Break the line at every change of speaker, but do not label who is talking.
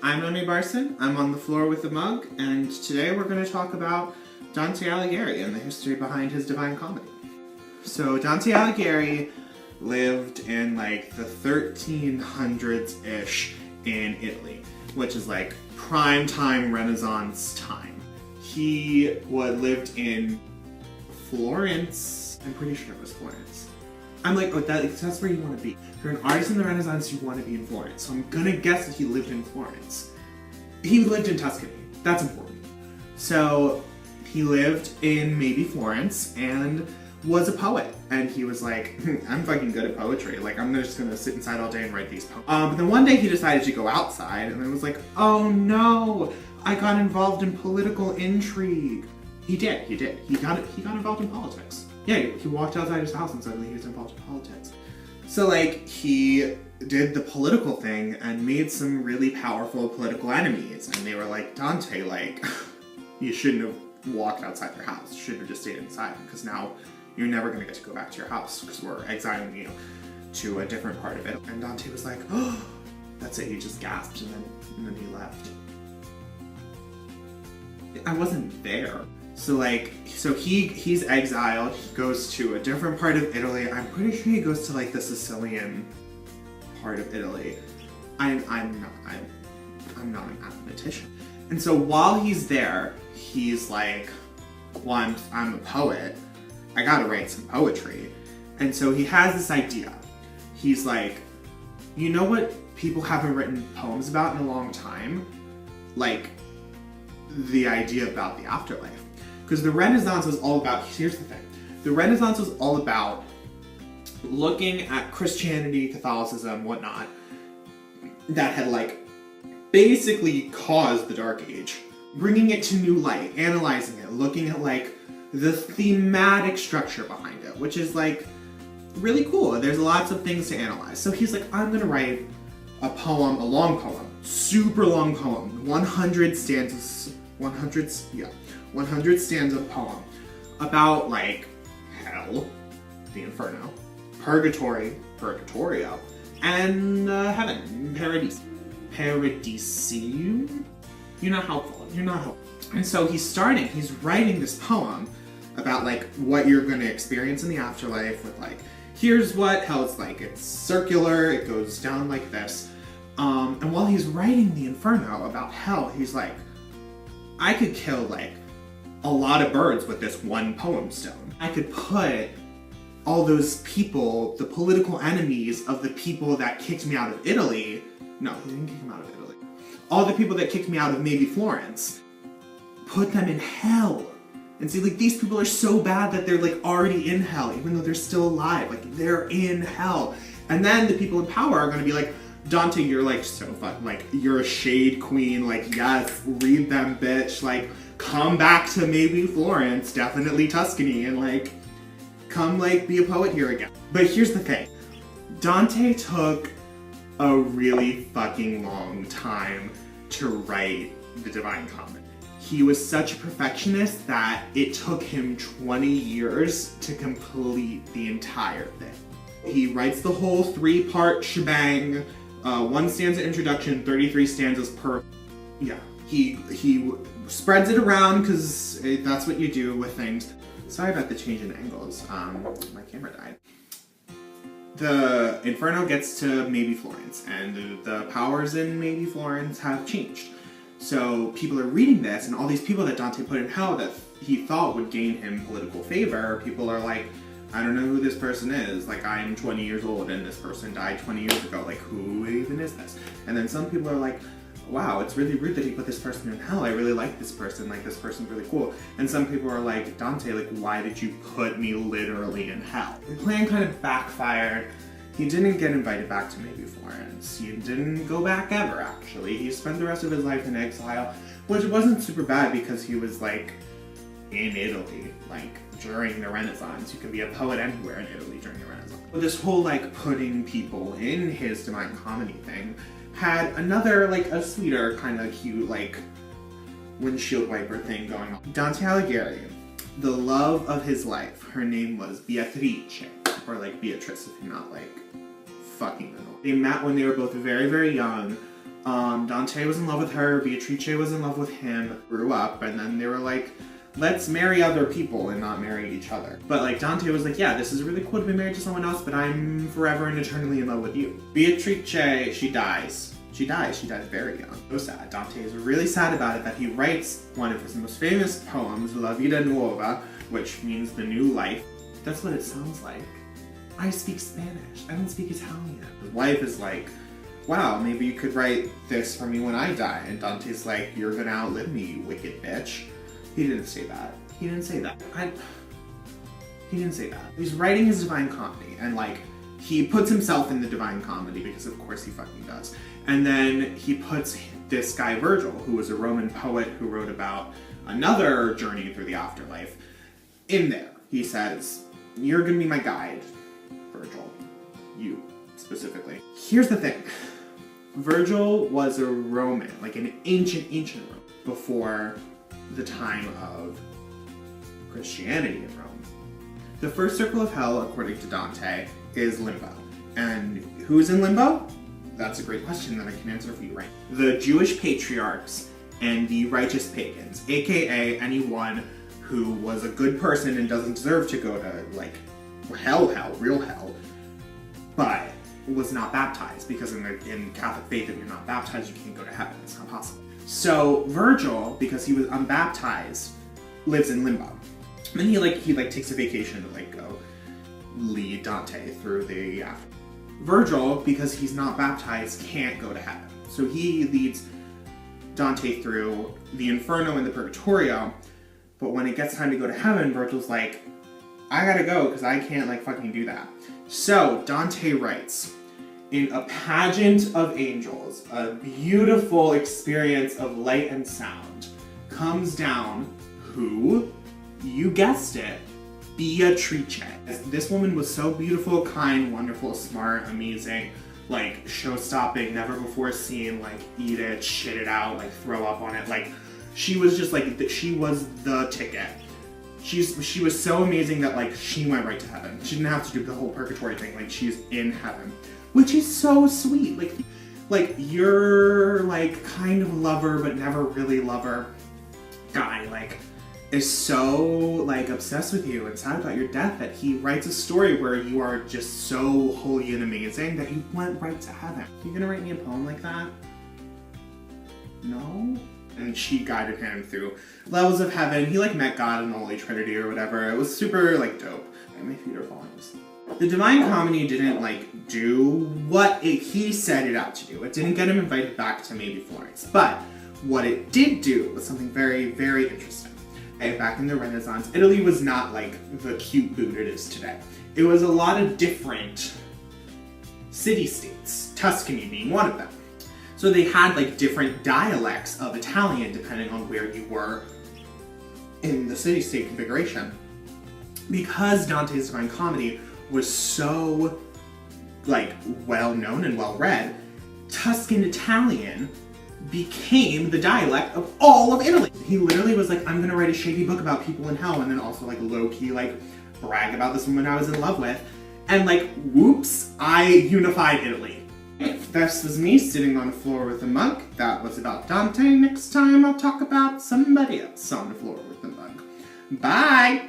I'm remybarz. I'm on the floor with a mug, and today we're going to talk about Dante Alighieri and the history behind his Divine Comedy. So Dante Alighieri lived in like the 1300s-ish in Italy, which is like prime time Renaissance time. He lived in Florence. I'm pretty sure it was Florence. I'm like, oh, that's where you want to be. If you're an artist in the Renaissance, you want to be in Florence. So I'm gonna guess that he lived in Florence. He lived in Tuscany. That's important. So he lived in maybe Florence and was a poet. And he was like, I'm fucking good at poetry. Like, I'm just gonna sit inside all day and write these poems. But then one day he decided to go outside, and it was like, oh no, I got involved in political intrigue. He did. He got involved in politics. Yeah, he walked outside his house and suddenly he was involved in politics. So like, he did the political thing and made some really powerful political enemies. And they were like, Dante, like, you shouldn't have walked outside your house. You should have just stayed inside, because now you're never gonna get to go back to your house because we're exiling you to a different part of it. And Dante was like, oh, that's it. He just gasped and then he left. I wasn't there. So he's exiled, he goes to a different part of Italy. I'm pretty sure he goes to like the Sicilian part of Italy. I'm not a mathematician. And so while he's there, he's like, well, I'm a poet, I gotta write some poetry. And so he has this idea. He's like, you know what people haven't written poems about in a long time? Like, the idea about the afterlife. Because the Renaissance was all about, here's the thing, the Renaissance was all about looking at Christianity, Catholicism, whatnot, that had like basically caused the Dark Age, bringing it to new light, analyzing it, looking at like the thematic structure behind it, which is like really cool. There's lots of things to analyze. So he's like, I'm gonna write a poem, a long poem, super long poem, 100 stanzas, 100 stanza poem about like hell, the inferno, purgatory, purgatorio, and heaven, paradisium. You're not helpful. And so he's writing this poem about like what you're gonna experience in the afterlife with like, here's what hell's like. It's circular, it goes down like this. And while he's writing the inferno about hell, he's like, I could kill like a lot of birds with this one poem stone. I could put all those people, the political enemies of the people that kicked me out of Italy. No, he didn't kick him out of Italy. All the people that kicked me out of maybe Florence, put them in hell. And see, like, these people are so bad that they're like already in hell, even though they're still alive. Like, they're in hell. And then the people in power are gonna be like, Dante, you're like so fun. Like, you're a shade queen. Like, yes, read them, bitch. Like, come back to maybe Florence, definitely Tuscany, and like, come like be a poet here again. But here's the thing. Dante took a really fucking long time to write the Divine Comedy. He was such a perfectionist that it took him 20 years to complete the entire thing. He writes the whole 3-part shebang, 1 stanza introduction, 33 stanzas per, yeah. He spreads it around because that's what you do with things. Sorry about the change in angles, my camera died. The Inferno gets to maybe Florence, and the powers in maybe Florence have changed. So people are reading this, and all these people that Dante put in hell that he thought would gain him political favor, people are like, I don't know who this person is. Like, I'm 20 years old and this person died 20 years ago. Like, who even is this? And then some people are like, wow, it's really rude that he put this person in hell. I really like this person. Like, this person's really cool. And some people are like, Dante, like, why did you put me literally in hell? The plan kind of backfired. He didn't get invited back to maybe Florence. He didn't go back ever, actually. He spent the rest of his life in exile, which wasn't super bad because he was, like, in Italy, like, during the Renaissance. You can be a poet anywhere in Italy during the Renaissance. But this whole, like, putting people in his Divine Comedy thing had another, like, a sweeter kind of cute, like, windshield wiper thing going on. Dante Alighieri, the love of his life, her name was Beatrice, or like Beatrice if you're not like fucking annoyed. They met when they were both very, very young Dante was in love with her, Beatrice was in love with him, grew up, and then they were like, let's marry other people and not marry each other. But like Dante was like, yeah, this is really cool to be married to someone else, but I'm forever and eternally in love with you. Beatrice, she dies. She dies very young. So sad. Dante is really sad about it that he writes one of his most famous poems, La Vida Nuova, which means the new life. That's what it sounds like. I speak Spanish. I don't speak Italian. His wife is like, wow, maybe you could write this for me when I die. And Dante's like, you're gonna outlive me, you wicked bitch. He didn't say that. He didn't say that. He didn't say that. He's writing his Divine Comedy, and like, he puts himself in the Divine Comedy because of course he fucking does. And then he puts this guy Virgil, who was a Roman poet who wrote about another journey through the afterlife, in there. He says, you're gonna be my guide, Virgil. You, specifically. Here's the thing. Virgil was a Roman, like an ancient Roman, before the time of Christianity in Rome. The first circle of hell, according to Dante, is limbo. And who's in limbo? That's a great question that I can answer for you right now. The Jewish patriarchs and the righteous pagans, aka anyone who was a good person and doesn't deserve to go to like hell, real hell, but was not baptized, because in Catholic faith, if you're not baptized, you can't go to heaven. It's not possible. So Virgil, because he was unbaptized, lives in limbo. And he takes a vacation to like go lead Dante through the after. Virgil, because he's not baptized, can't go to heaven. So he leads Dante through the Inferno and the Purgatorio, but when it gets time to go to heaven, Virgil's like, I gotta go because I can't like fucking do that. So Dante writes, in a pageant of angels, a beautiful experience of light and sound comes down who, you guessed it, Beatrice. This woman was so beautiful, kind, wonderful, smart, amazing, like show-stopping, never before seen, like eat it, shit it out, like throw up on it. Like she was just like, she was the ticket. She was so amazing that like she went right to heaven. She didn't have to do the whole purgatory thing. Like she's in heaven, which is so sweet. Like you're like kind of lover but never really lover guy like is so like obsessed with you and sad about your death that he writes a story where you are just so holy and amazing that you went right to heaven. You gonna write me a poem like that? No? And she guided him through levels of heaven. He like met God in the Holy Trinity or whatever. It was super like dope. And my feet are falling asleep. The Divine Comedy didn't like do what he set it out to do. It didn't get him invited back to maybe Florence. But what it did do was something very, very interesting. Okay, back in the Renaissance, Italy was not like the cute boot it is today. It was a lot of different city-states, Tuscany being one of them. So they had like different dialects of Italian depending on where you were in the city-state configuration. Because Dante's Divine Comedy was so like well-known and well-read, Tuscan Italian became the dialect of all of Italy. He literally was like, I'm gonna write a shady book about people in hell and then also like low-key like brag about this woman I was in love with. And like, whoops, I unified Italy. This was me sitting on the floor with a monk. That was about Dante. Next time I'll talk about somebody else on the floor with a monk. Bye!